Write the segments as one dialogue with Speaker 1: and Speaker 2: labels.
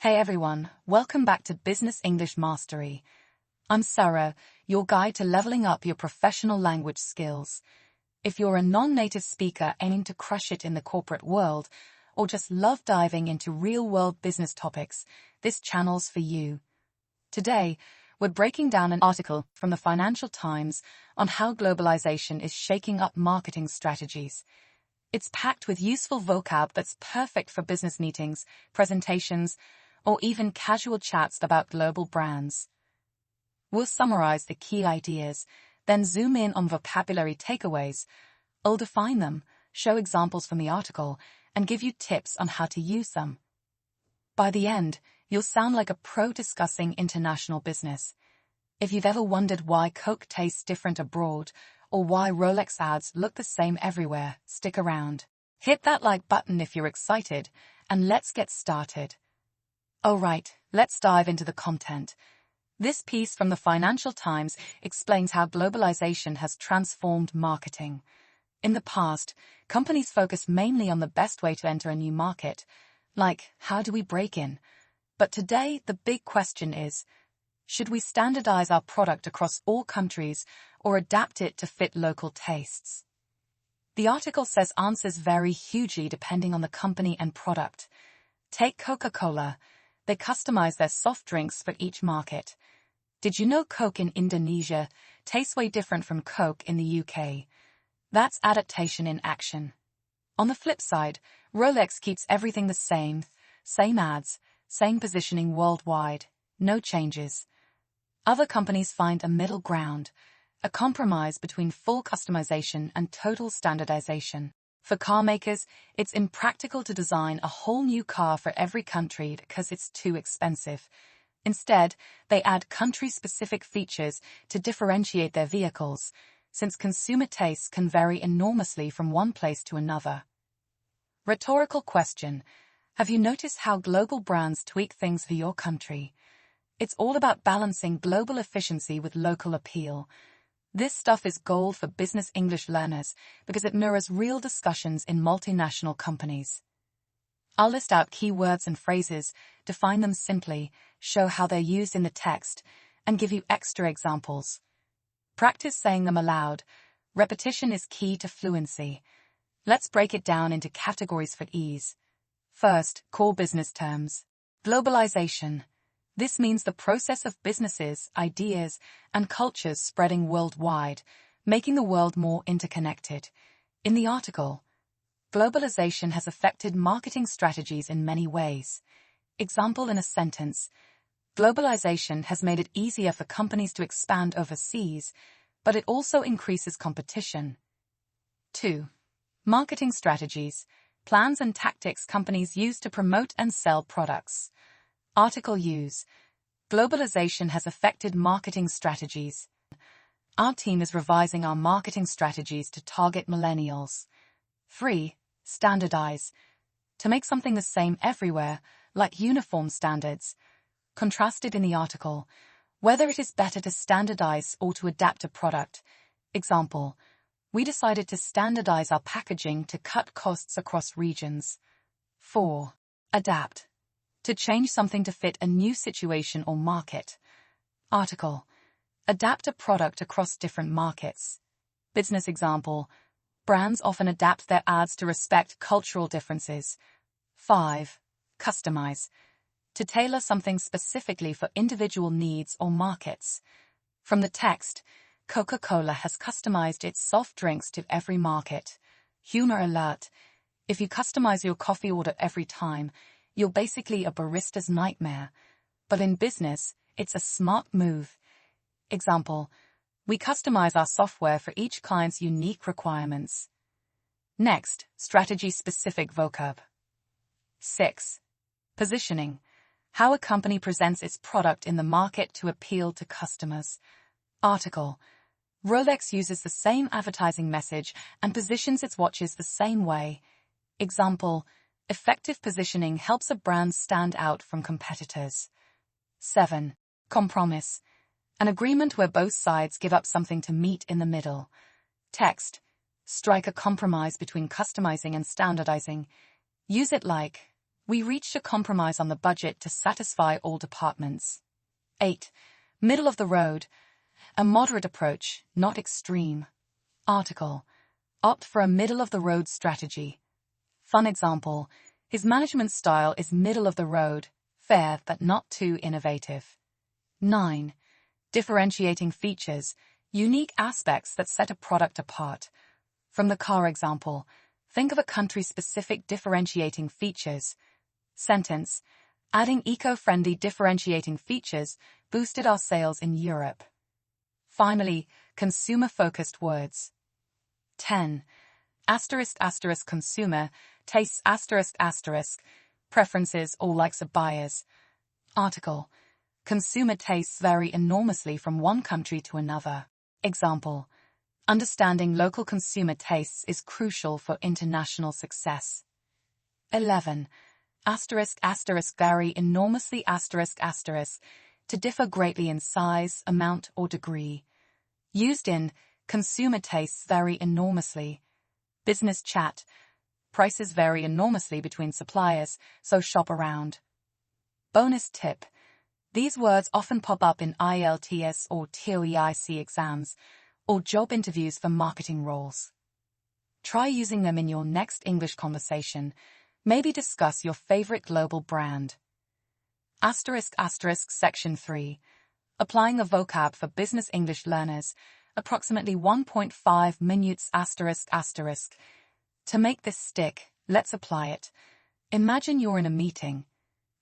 Speaker 1: Hey everyone, welcome back to Business English Mastery. I'm Sarah, your guide to leveling up your professional language skills. If you're a non-native speaker aiming to crush it in the corporate world, or just love diving into real-world business topics, this channel's for you. Today, we're breaking down an article from the Financial Times on how globalization is shaking up marketing strategies. It's packed with useful vocab that's perfect for business meetings, presentations, or even casual chats about global brands. We'll summarize the key ideas, then zoom in on vocabulary takeaways. I'll define them, show examples from the article, and give you tips on how to use them. By the end, you'll sound like a pro discussing international business. If you've ever wondered why Coke tastes different abroad, or why Rolex ads look the same everywhere, stick around. Hit that like button if you're excited, and let's get started. Alright, let's dive into the content. This piece from the Financial Times explains how globalization has transformed marketing. In the past, companies focused mainly on the best way to enter a new market, like how do we break in? But today, the big question is, should we standardize our product across all countries or adapt it to fit local tastes? The article says answers vary hugely depending on the company and product. Take Coca-Cola. They customize their soft drinks for each market. Did you know Coke in Indonesia tastes way different from Coke in the UK? That's adaptation in action. On the flip side, Rolex keeps everything the same ads, same positioning worldwide, no changes. Other companies find a middle ground, a compromise between full customization and total standardization. For car makers, it's impractical to design a whole new car for every country because it's too expensive. Instead, they add country-specific features to differentiate their vehicles, since consumer tastes can vary enormously from one place to another. Rhetorical question: have you noticed how global brands tweak things for your country? It's all about balancing global efficiency with local appeal. This stuff is gold for business English learners because it mirrors real discussions in multinational companies. I'll list out keywords and phrases, define them simply, show how they're used in the text, and give you extra examples. Practice saying them aloud. Repetition is key to fluency. Let's break it down into categories for ease. First, core business terms. Globalization. This means the process of businesses, ideas, and cultures spreading worldwide, making the world more interconnected. In the article, globalization has affected marketing strategies in many ways. Example in a sentence: globalization has made it easier for companies to expand overseas, but it also increases competition. 2. Marketing strategies, plans and tactics companies use to promote and sell products. Article use. Globalization has affected marketing strategies. Our team is revising our marketing strategies to target millennials. 3. Standardize. To make something the same everywhere, like uniform standards. Contrasted in the article, whether it is better to standardize or to adapt a product. Example, we decided to standardize our packaging to cut costs across regions. 4. Adapt. To change something to fit a new situation or market. Article, adapt a product across different markets. Business example, brands often adapt their ads to respect cultural differences. 5. Customize. To tailor something specifically for individual needs or markets. From the text, Coca-Cola has customized its soft drinks to every market. Humor alert: if you customize your coffee order every time, you're basically a barista's nightmare. But in business, it's a smart move. Example, we customize our software for each client's unique requirements. Next, strategy-specific vocab. 6. Positioning. How a company presents its product in the market to appeal to customers. Article, Rolex uses the same advertising message and positions its watches the same way. Example, effective positioning helps a brand stand out from competitors. 7. Compromise. An agreement where both sides give up something to meet in the middle. Text. Strike a compromise between customizing and standardizing. Use it like, We reached a compromise on the budget to satisfy all departments. 8. Middle of the road. A moderate approach, not extreme. Article. Opt for a middle-of-the-road strategy. Fun example. His management style is middle of the road, fair but not too innovative. 9. Differentiating features, unique aspects that set a product apart. From the car example, think of a country-specific differentiating features. Sentence. Adding eco-friendly differentiating features boosted our sales in Europe. Finally, consumer-focused words. 10. Consumer, tastes preferences or likes of buyers. Article. Consumer tastes vary enormously from one country to another. Example. Understanding local consumer tastes is crucial for international success. 11. Vary enormously to differ greatly in size, amount, or degree. Used in consumer tastes vary enormously. Business chat. Prices vary enormously between suppliers, so shop around. Bonus tip. These words often pop up in IELTS or TOEIC exams or job interviews for marketing roles. Try using them in your next English conversation. Maybe discuss your favorite global brand. Section 3. Applying a vocab for business English learners, approximately 1.5 minutes To make this stick, let's apply it. Imagine you're in a meeting.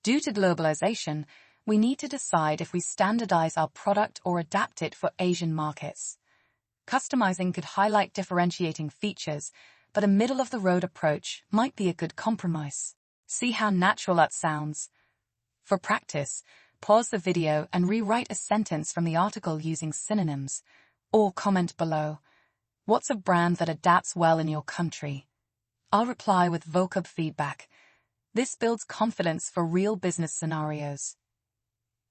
Speaker 1: Due to globalization, we need to decide if we standardize our product or adapt it for Asian markets. Customizing could highlight differentiating features, but a middle-of-the-road approach might be a good compromise. See how natural that sounds? For practice, pause the video and rewrite a sentence from the article using synonyms, or comment below. What's a brand that adapts well in your country? I'll reply with vocab feedback. This builds confidence for real business scenarios.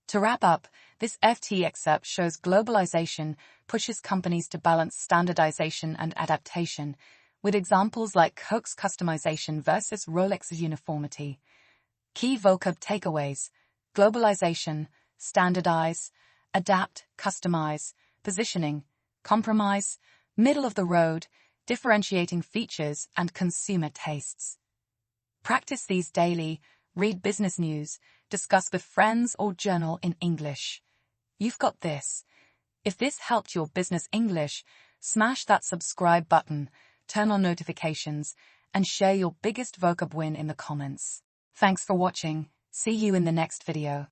Speaker 1: To wrap up, this FT excerpt shows globalization pushes companies to balance standardization and adaptation, with examples like Coke's customization versus Rolex's uniformity. Key vocab takeaways: globalization, standardize, adapt, customize, positioning, compromise, middle of the road, differentiating features, and consumer tastes. Practice these daily, read business news, discuss with friends or journal in English. You've got this. If this helped your business English, smash that subscribe button, turn on notifications, and share your biggest vocab win in the comments. Thanks for watching. See you in the next video.